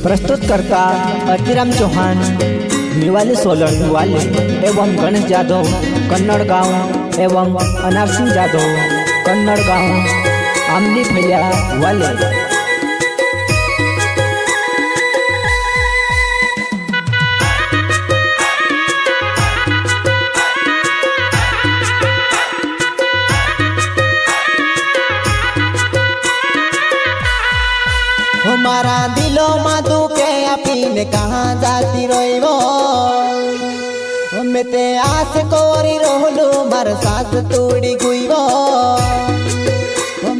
प्रस्तुत करता अतिराम चौहान, भिलवाले सोलन वाले एवं गणेश जादव कन्नड़ गाँव एवं अनार सिंह जादव कन्नड़ गाँव आमली फैया वाले। हमारा दिलो माधु के अपीने कहाँ जाती रोइबो मैं ते आस कोरी रोहलू मर सास तोड़ी गुइबो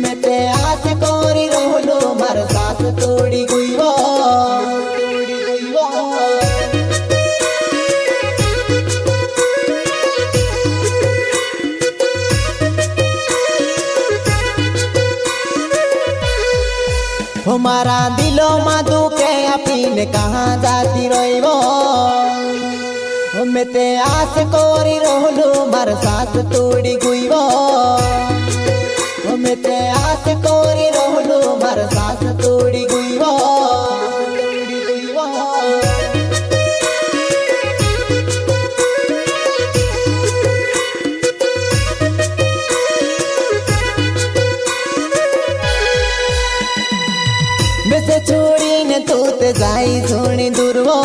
मैं ते आस कोरी रोहलू मर सास तोड़ी गुइबो। हमारा दिलो माधु के अपीने कहाँ जाती रोइबो मैं ते आस कोरी रोहलू मर सास तोड़ी गुइबो मैं ते आस कोरी रोहलू मर सास तोड़ी गुइबो। से छोड़ी ने तू ते जाई सुनी दुर्वो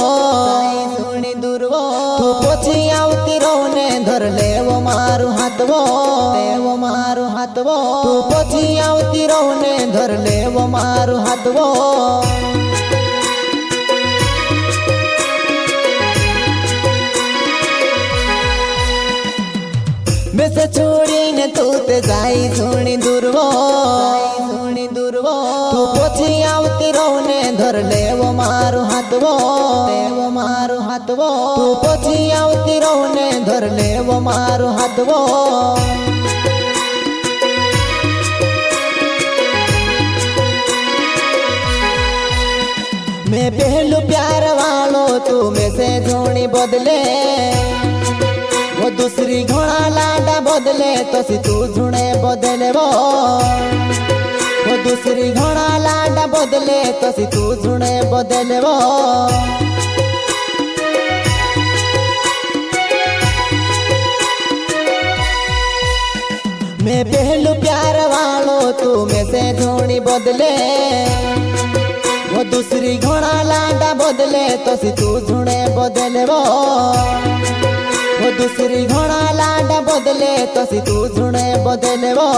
तू पोछी आवती रोने धर ले वो मारू हाथवो तू पोछी आवती रोने धर ले वो मारू हाथवो। मैं से छोड़ी ने तू ते जाई सुनी दुर्वो तू पोछी आवती रोने धर ले वो मारू हाथवो तू पोछी आवती रोने धर ले वो मारू हाथवो। मैं पहलू प्यार वालो तू में से जोड़ी बदले वो दूसरी घोड़ा लाडा बदले तो सी तू झुणे बदले वो दूसरी घोड़ा लाडा बदले तो सी तू झुणे बदले वो। मैं पहलू प्यार वालो तू में से झोड़ी बदले वो दूसरी घोड़ा लाडा बदले तो सी तू झुणे बदले वो दूसरी घोड़ा लाडा बदले तो सी तू झुणे बदले वो।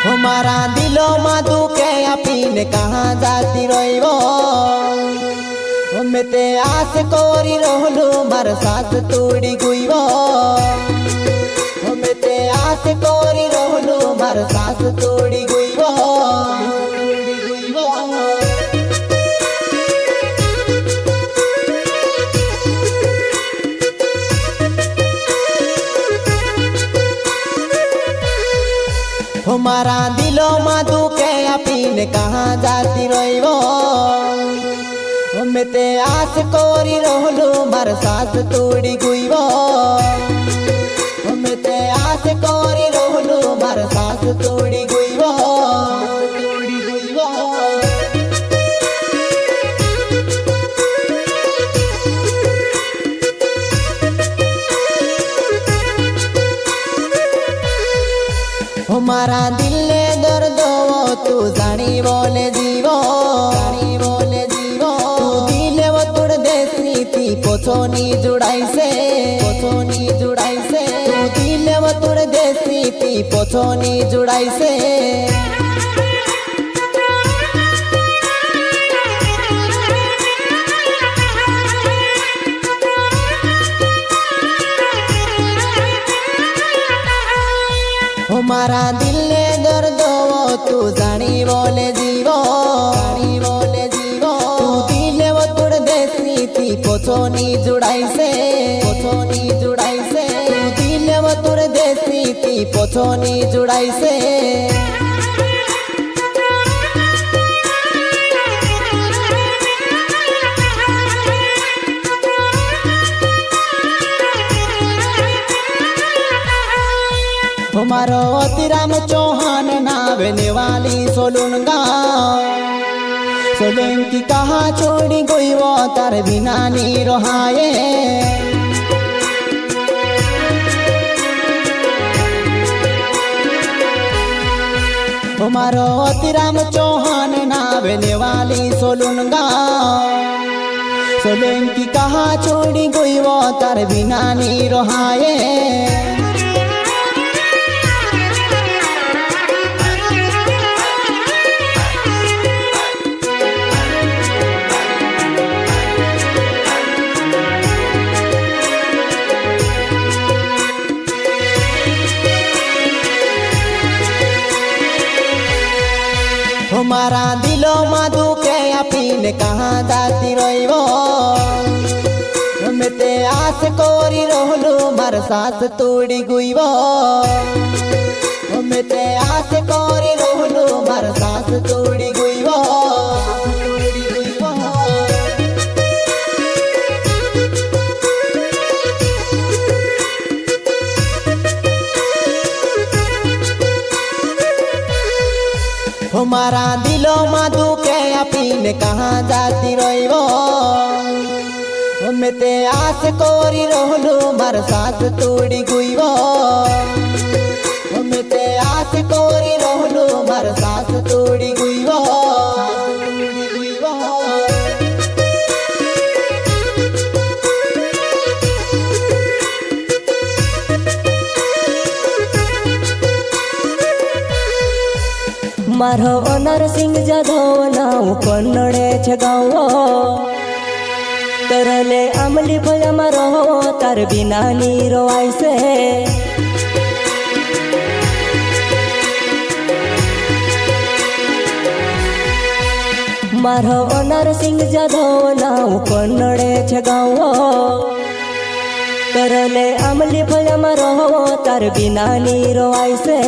हमारा दिलो माधु के अपीने कहाँ जाती रोइबो मैं ते आस कोरी रोहलू मर सास तोड़ी गुइबो मैं ते आस कोरी रोहलू मर सास तोड़ी गुइबो। हमारा दिलो माधु के अपीने कहाँ जाती रोइबो मैं ते आस कोरी रोहलू मर सास तोड़ी गुइबो मैं ते आस कोरी रोहलू मर सास तोड़ी गुइबो। हमारा दिल ने दर्द वो तू जानी बोले जीवो तू दिल वो तुड़ देसी थी पोछोनी जुड़ाई से तू दिल वो तुड़ देसी थी पोछोनी जुड़ाई से। हमारा दिल ने दर्द वो तू जानी बोले जीवो तू दिल वो तुड़ देसी थी पोछोनी जुड़ाइसे पोछोनी जुड़ाइसे दिले वो तुर देसी ती पोछोनी जुड़ाइसे हमारो अतिराम चौहान नावे नेवाली सोलुन गाँव सोलंकी कहा छोड़ी गई वो तार बिना नी रोहाए हमारो अतिराम चौहान नावे नेवाली सोलुन गाँव सोलंकी कहा छोड़ी गई वो तार बिना नी रोहाए हमारा दिलो में दुखे अपने कहाँ जाती रोइबो हमें ते आस कोरी रोहलू मार सास तोड़ी गुइबो हमें ते आस कोरी रोहलू मार सास तोड़ी गुइबो हमारा दिलो में दुखे अपने कहाँ जाती रोइबो हमें ते आस कोरी रोहलू मार सास तोड़ी गुइबो हमें ते आस कोरी रोहलू मार सास तोड़ी गुइबो मारो नरसिंह जाधव नाव कन्नडे छे गाँव तरले आमली फल मारो तार बिना नी रोवाइसे मारो नरसिंह जाधव नाव कन्नडे छे गाँव तरले आमली फल मारो तार बिना नी रोवाइसे